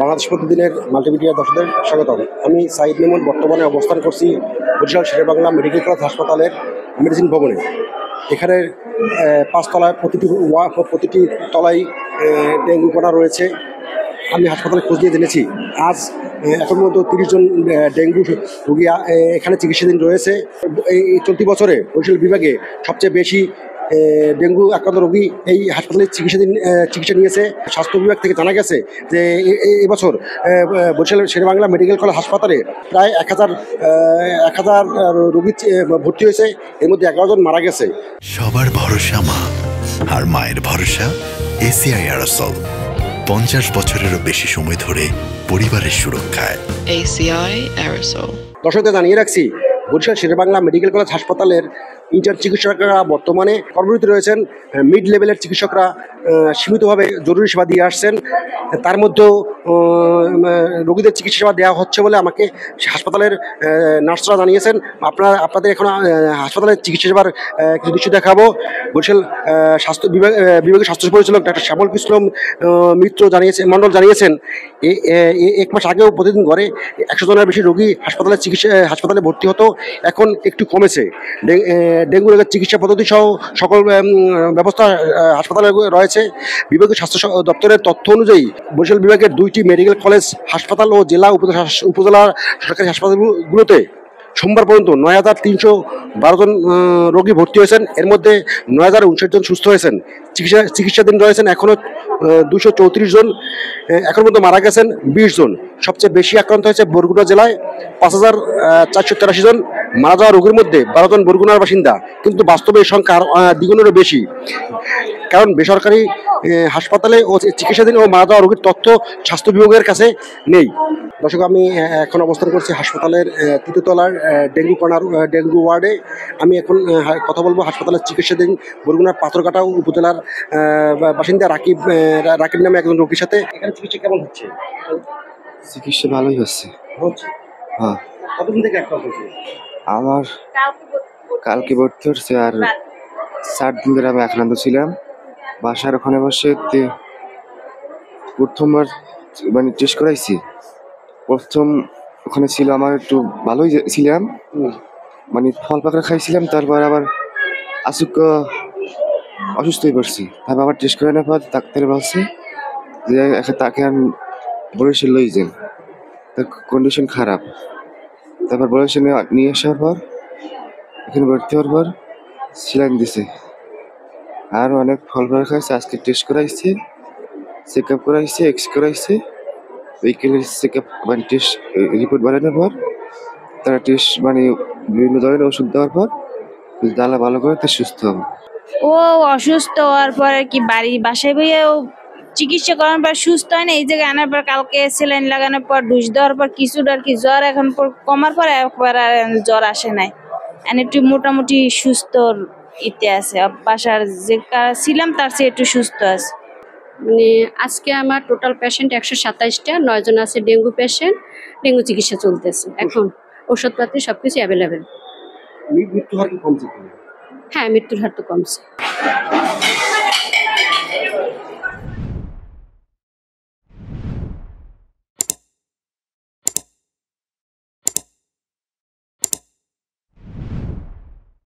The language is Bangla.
বাংলাদেশ প্রতিদিনের মাল্টিমিডিয়া দর্শকদের স্বাগতম। আমি সাইদ মেমন বর্তমানে অবস্থান করছি বরিশাল শেরেবাংলা মেডিকেল কলেজ হাসপাতালের মেডিসিন ভবনে। এখানে পাঁচতলায় প্রতিটি তলায় ডেঙ্গুপনা রয়েছে। আমি হাসপাতালে খোঁজ নিয়ে জেনেছি আজ এখন পর্যন্ত 30 জন ডেঙ্গু রোগী এখানে চিকিৎসাধীন রয়েছে। এই চলতি বছরে বরিশাল বিভাগে সবচেয়ে বেশি ডেঙ্গু আক্রান্ত রোগী এই হাসপাতালে চিকিৎসা নিয়েছে। স্বাস্থ্য বিভাগ থেকে জানা গেছে যে এবছর বরিশাল শেরেবাংলা মেডিকেল কলেজ হাসপাতালে প্রায় 1000 রোগী ভর্তি হয়েছে, এর মধ্যে 11 জন মারা গেছে। সবার ভরসা মা, আর মায়ের ভরসা এসিআই এয়ারোসল। 50 বছরেরও বেশি সময় ধরে পরিবারের সুরক্ষায় ACI Aerosol। দর্শকদের জানিয়ে রাখছি, বরিশাল শেরেবাংলা মেডিকেল কলেজ হাসপাতালের ইনচার্জ চিকিৎসকরা বর্তমানে কর্মরত রয়েছেন। মিড লেভেলের চিকিৎসকরা সীমিতভাবে জরুরি সেবা দিয়ে আসছেন। তার মধ্যেও রোগীদের চিকিৎসা সেবা দেওয়া হচ্ছে বলে আমাকে হাসপাতালের নার্সরা জানিয়েছেন। আপনাদের এখন হাসপাতালের চিকিৎসা সেবার কিছু দৃশ্য দেখাবো। বরিশাল স্বাস্থ্য বিভাগের স্বাস্থ্য পরিচালক ডাক্তার শ্যামল কৃষ্ণ মণ্ডল জানিয়েছেন এক মাস আগেও প্রতিদিন গড়ে 100 জনের বেশি রোগী হাসপাতালে ভর্তি হতো, এখন একটু কমেছে। ডেঙ্গু রোগের চিকিৎসা পদ্ধতি সহ সকল ব্যবস্থা হাসপাতালে রয়েছে। বিভাগীয় স্বাস্থ্য দপ্তরের তথ্য অনুযায়ী বরিশাল বিভাগের 2টি মেডিকেল কলেজ হাসপাতাল ও জেলা উপজেলা সরকারি হাসপাতালগুলোতে সোমবার পর্যন্ত 9312 জন রোগী ভর্তি হয়েছেন। এর মধ্যে 9059 জন সুস্থ হয়েছেন। চিকিৎসাধীন রয়েছেন এখনও 234 জন। এখন পর্যন্ত মারা গেছেন 20 জন। সবচেয়ে বেশি আক্রান্ত হয়েছে বরগুনা জেলায় 5483 জন। মারা যাওয়া রোগীর মধ্যে 12 জন বরগুনার বাসিন্দা, কিন্তু বাস্তবে এই সংখ্যা দ্বিগুণেরও বেশি, কারণ বেসরকারি হাসপাতালে ও চিকিৎসাধীন ও মারা যাওয়া রোগীর তথ্য স্বাস্থ্য বিভাগের কাছে নেই। দর্শক, আমি এখন অবস্থান করছি হাসপাতালের 3য় তলার ডেঙ্গু ওয়ার্ডে। আমি এখন কথা বলবো হাসপাতালের চিকিৎসাধীন বরগুনার পাথরঘাটা উপজেলার বাসিন্দা রাকিব নামে একজন রোগীর সাথে। এখানে চিকিৎসা কেমন হচ্ছে? চিকিৎসা ভালোই হচ্ছে। হ্যাঁ। কতদিন থেকে আক্রান্ত হয়েছে? আমার কালকে ভর্তি হচ্ছে, আর 4 দিন ধরে আমি আক্রান্ত ছিলাম। বাসার ওখানে বসে প্রথমবার মানে টেস্ট করাইছি। প্রথম ওখানে ছিল আমার একটু ভালোই ছিলাম, মানে ফল পাকড়া খাইছিলাম। তারপর আবার অসুস্থ হয়ে পড়ছি। তারপর আবার টেস্ট করে নেওয়ার পর ডাক্তার বলছে যে তাকে বরিশাল লই যান, তার কন্ডিশন খারাপ। তারপর বরিশাল নিয়ে আসার পর এখানে ভর্তি হওয়ার পর স্যালাইন দিছে, আর অনেক ফল পাকড়া খাইছে। আজকে টেস্ট করাইছে, চেক আপ করাইছে, এক্স করাইছে। উইকেলের চেক আপ মানে টেস্ট রিপোর্ট বানানোর পর তারা টেস্ট মানে বিভিন্ন ধরনের ওষুধ দেওয়ার পর দালা ভালো করে তো সুস্থ হবে। ও অসুস্থ হওয়ার পরে কি বাসায় বইয়েও চিকিৎসা করার পর সুস্থ হয় না। এই জায়গায় আনার পর কালকে স্যালাইন লাগানোর পর ডোজ দেওয়ার পর কিছুটা আর কি জ্বর এখন কমার পর একবার আর জ্বর আসে নাই। একটু মোটামুটি সুস্থ ইতে আছে। বাসার যে ছিলাম তার চেয়ে একটু সুস্থ আছে। মানে আজকে আমার টোটাল পেশেন্ট 127টা, 9 জন আছে ডেঙ্গু পেশেন্ট। ডেঙ্গু চিকিৎসা চলতেছে এখন, ওষুধপাতি সবকিছু অ্যাভেলেবেল। মৃত্যুর হার কি কমছে? হ্যাঁ, মৃত্যুর হার তো কমছে।